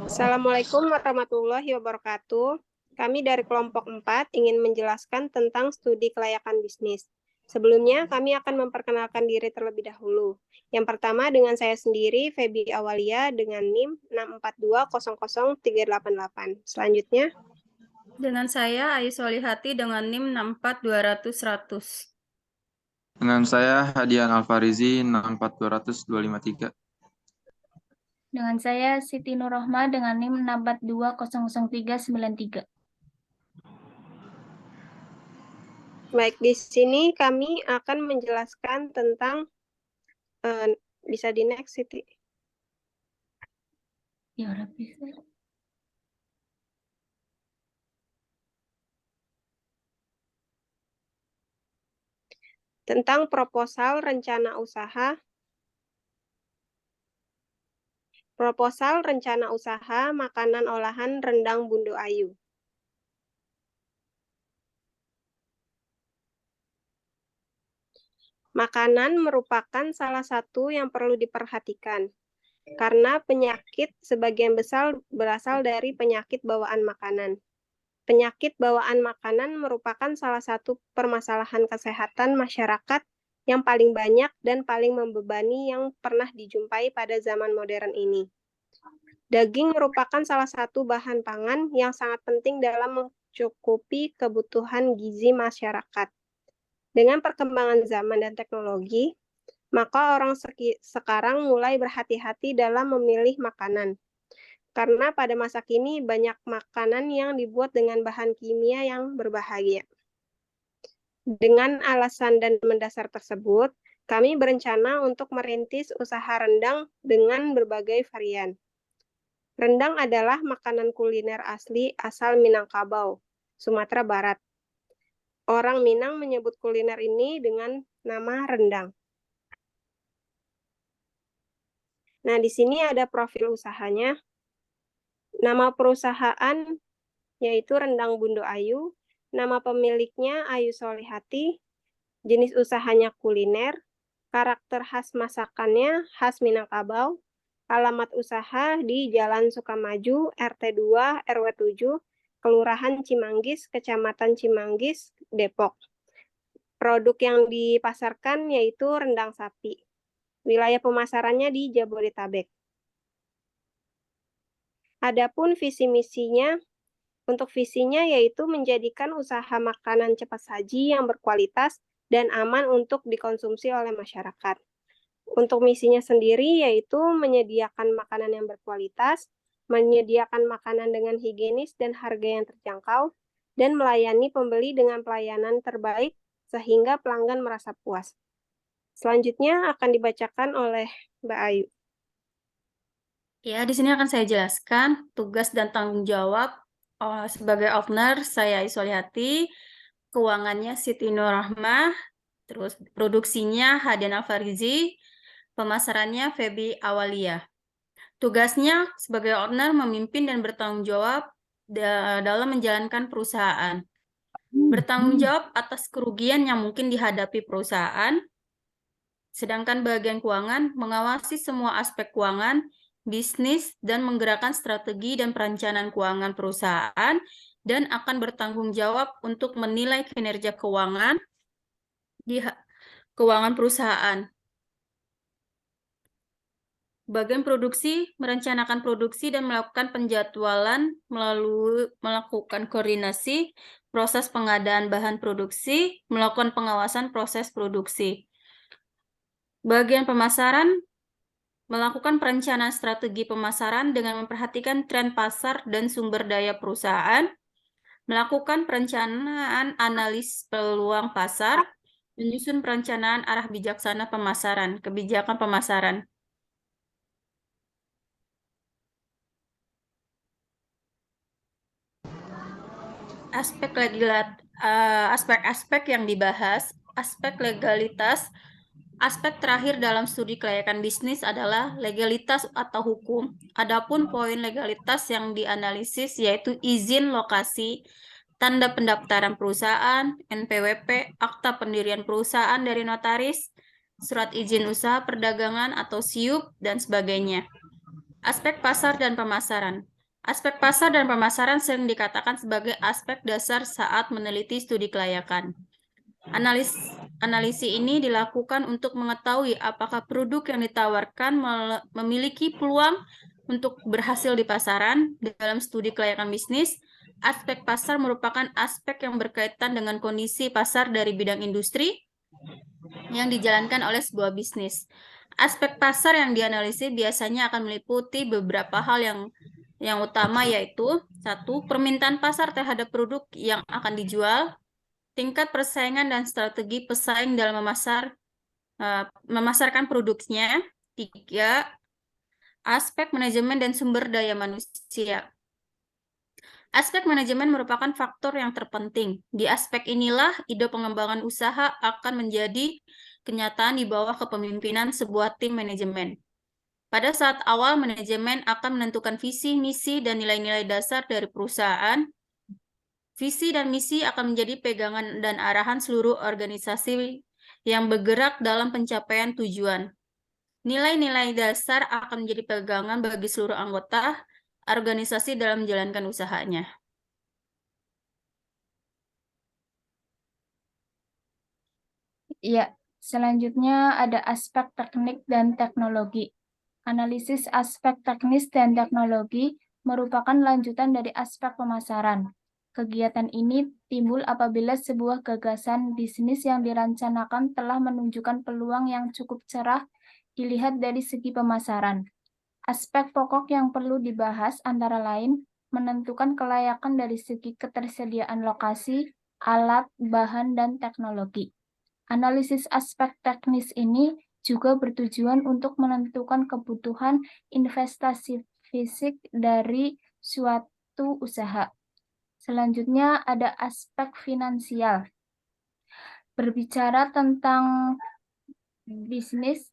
Assalamualaikum warahmatullahi wabarakatuh. Kami dari kelompok 4 ingin menjelaskan tentang studi kelayakan bisnis. Sebelumnya, kami akan memperkenalkan diri terlebih dahulu. Yang pertama dengan saya sendiri, Feby Awalia dengan NIM 642000388. Selanjutnya, Dengan saya, Ayu Solihati dengan NIM 64200. Dengan saya Hadian Alfarizi 64200-253. Dengan saya Siti Nurrohma dengan NIM 642000393. baik di sini kami akan menjelaskan tentang bisa di next Siti. Ya, udah bisa. Tentang proposal rencana usaha. Proposal rencana usaha makanan olahan rendang Bundo Ayu. Makanan merupakan salah satu yang perlu diperhatikan, karena penyakit sebagian besar berasal dari penyakit bawaan makanan. Penyakit bawaan makanan merupakan salah satu permasalahan kesehatan masyarakat yang paling banyak dan paling membebani yang pernah dijumpai pada zaman modern ini. Daging merupakan salah satu bahan pangan yang sangat penting dalam mencukupi kebutuhan gizi masyarakat. Dengan perkembangan zaman dan teknologi, maka orang sekarang mulai berhati-hati dalam memilih makanan. Karena pada masa kini banyak makanan yang dibuat dengan bahan kimia yang berbahaya. Dengan alasan dan mendasar tersebut, kami berencana untuk merintis usaha rendang dengan berbagai varian. Rendang adalah makanan kuliner asli asal Minangkabau, Sumatera Barat. Orang Minang menyebut kuliner ini dengan nama rendang. Nah, di sini ada profil usahanya. Nama perusahaan yaitu Rendang Bundo Ayu. Nama pemiliknya Ayu Solihati. Jenis usahanya kuliner. Karakter khas masakannya khas Minangkabau. Alamat usaha di Jalan Sukamaju, RT 2, RW 7, Kelurahan Cimanggis, Kecamatan Cimanggis, Depok. Produk yang dipasarkan yaitu rendang sapi. Wilayah pemasarannya di Jabodetabek. Adapun visi misinya, untuk visinya yaitu menjadikan usaha makanan cepat saji yang berkualitas dan aman untuk dikonsumsi oleh masyarakat. Untuk misinya sendiri yaitu menyediakan makanan yang berkualitas, menyediakan makanan dengan higienis dan harga yang terjangkau, dan melayani pembeli dengan pelayanan terbaik sehingga pelanggan merasa puas. Selanjutnya akan dibacakan oleh Mbak Ayu. Ya, di sini akan saya jelaskan tugas dan tanggung jawab sebagai owner saya Ayu Solihati, keuangannya Siti Nurrohmah, terus produksinya Hadian Alfarizi, pemasarannya Feby Awalia. Tugasnya sebagai owner memimpin dan bertanggung jawab dalam menjalankan perusahaan. Bertanggung jawab atas kerugian yang mungkin dihadapi perusahaan, sedangkan bagian keuangan mengawasi semua aspek keuangan, bisnis, dan menggerakkan strategi dan perencanaan keuangan perusahaan, dan akan bertanggung jawab untuk menilai kinerja keuangan di keuangan perusahaan. Bagian produksi merencanakan produksi dan melakukan penjadwalan melalui melakukan koordinasi, proses pengadaan bahan produksi, melakukan pengawasan proses produksi. Bagian pemasaran melakukan perencanaan strategi pemasaran dengan memperhatikan tren pasar dan sumber daya perusahaan, melakukan perencanaan analis peluang pasar, menyusun perencanaan arah bijaksana pemasaran, kebijakan pemasaran. Aspek-aspek yang dibahas, aspek legalitas. Aspek terakhir dalam studi kelayakan bisnis adalah legalitas atau hukum. Adapun poin legalitas yang dianalisis yaitu izin lokasi, tanda pendaftaran perusahaan, NPWP, akta pendirian perusahaan dari notaris, surat izin usaha perdagangan atau SIUP, dan sebagainya. Aspek pasar dan pemasaran. Aspek pasar dan pemasaran sering dikatakan sebagai aspek dasar saat meneliti studi kelayakan. Analisis ini dilakukan untuk mengetahui apakah produk yang ditawarkan memiliki peluang untuk berhasil di pasaran. Dalam studi kelayakan bisnis, aspek pasar merupakan aspek yang berkaitan dengan kondisi pasar dari bidang industri yang dijalankan oleh sebuah bisnis. Aspek pasar yang dianalisis biasanya akan meliputi beberapa hal yang utama, yaitu 1. Permintaan pasar terhadap produk yang akan dijual, tingkat persaingan dan strategi pesaing dalam memasarkan produknya. 3. Aspek manajemen dan sumber daya manusia. Aspek manajemen merupakan faktor yang terpenting. Di aspek inilah ide pengembangan usaha akan menjadi kenyataan di bawah kepemimpinan sebuah tim manajemen. Pada saat awal, manajemen akan menentukan visi, misi, dan nilai-nilai dasar dari perusahaan. Visi dan misi akan menjadi pegangan dan arahan seluruh organisasi yang bergerak dalam pencapaian tujuan. Nilai-nilai dasar akan menjadi pegangan bagi seluruh anggota organisasi dalam menjalankan usahanya. Ya, selanjutnya ada aspek teknik dan teknologi. Analisis aspek teknis dan teknologi merupakan lanjutan dari aspek pemasaran. Kegiatan ini timbul apabila sebuah gagasan bisnis yang dirancanakan telah menunjukkan peluang yang cukup cerah dilihat dari segi pemasaran. Aspek pokok yang perlu dibahas antara lain menentukan kelayakan dari segi ketersediaan lokasi, alat, bahan, dan teknologi. Analisis aspek teknis ini juga bertujuan untuk menentukan kebutuhan investasi fisik dari suatu usaha. Selanjutnya ada aspek finansial. Berbicara tentang bisnis,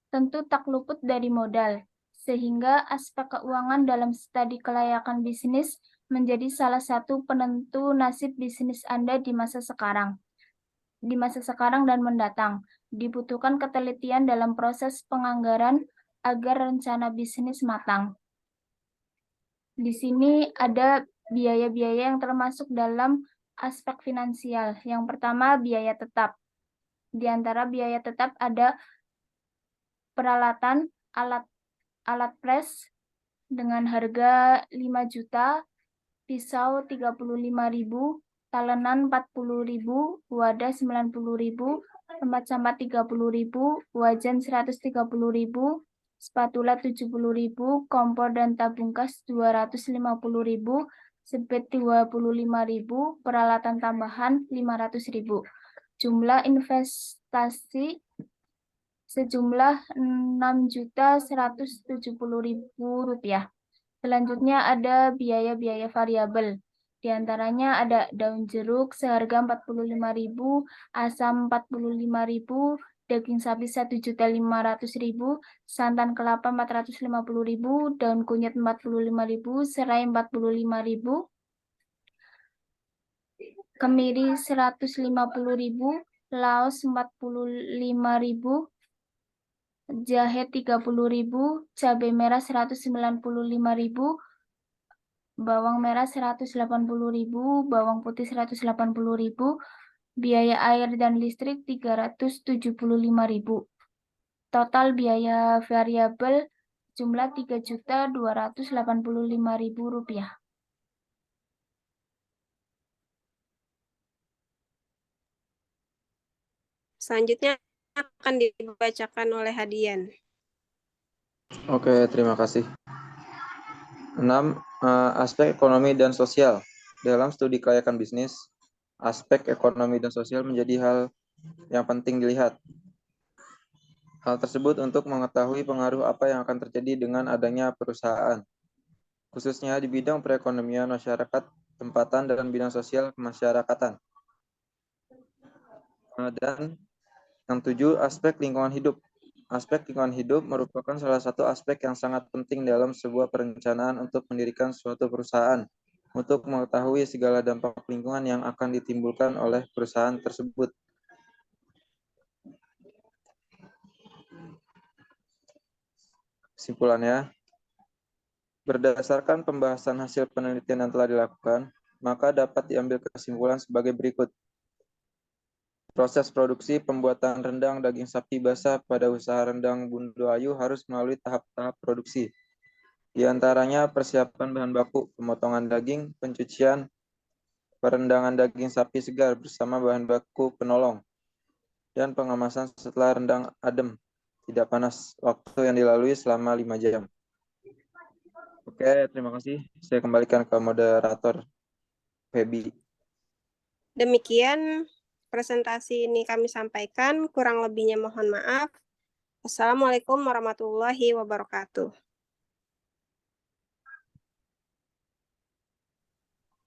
tentu tak luput dari modal, sehingga aspek keuangan dalam studi kelayakan bisnis menjadi salah satu penentu nasib bisnis Anda di masa sekarang dan mendatang. Dibutuhkan ketelitian dalam proses penganggaran agar rencana bisnis matang. Di sini ada biaya-biaya yang termasuk dalam aspek finansial. Yang pertama, biaya tetap. Di antara biaya tetap ada peralatan, alat press dengan harga 5 juta, pisau 35.000, talenan 40.000, wadah 90.000, tempat sampah 30.000, wajan 130.000, spatula 70.000, kompor dan tabung gas 250.000, sebet 25.000, peralatan tambahan 500.000. Jumlah investasi sejumlah 6.170.000 rupiah. Selanjutnya ada biaya-biaya variabel. Di antaranya ada daun jeruk seharga 45.000, asam 45.000, daging sapi 1.500.000, santan kelapa 450.000, daun kunyit 45.000, serai 45.000, kemiri 150.000, laos 45.000, jahe 30.000, cabai merah 195.000, bawang merah 180.000, bawang putih 180.000, biaya air dan listrik 375.000. Total biaya variabel jumlah 3.285.000 rupiah. Selanjutnya akan dibacakan oleh Hadian. Oke, terima kasih. 6. Aspek ekonomi dan sosial. Dalam studi kelayakan bisnis, aspek ekonomi dan sosial menjadi hal yang penting dilihat. Hal tersebut untuk mengetahui pengaruh apa yang akan terjadi dengan adanya perusahaan, khususnya di bidang perekonomian masyarakat, tempatan, dan bidang sosial kemasyarakatan. Dan yang 7, aspek lingkungan hidup. Aspek lingkungan hidup merupakan salah satu aspek yang sangat penting dalam sebuah perencanaan untuk mendirikan suatu perusahaan, untuk mengetahui segala dampak lingkungan yang akan ditimbulkan oleh perusahaan tersebut. Kesimpulannya, Berdasarkan pembahasan hasil penelitian yang telah dilakukan, maka dapat diambil kesimpulan sebagai berikut. Proses produksi pembuatan rendang daging sapi basah pada usaha rendang Bundo Ayu harus melalui tahap-tahap produksi. Di antaranya persiapan bahan baku, pemotongan daging, pencucian, perendangan daging sapi segar bersama bahan baku penolong, dan pengemasan setelah rendang adem, tidak panas, waktu yang dilalui selama 5 jam. Oke, terima kasih. Saya kembalikan ke moderator, Febi. Demikian presentasi ini kami sampaikan, kurang lebihnya mohon maaf. Wassalamualaikum warahmatullahi wabarakatuh.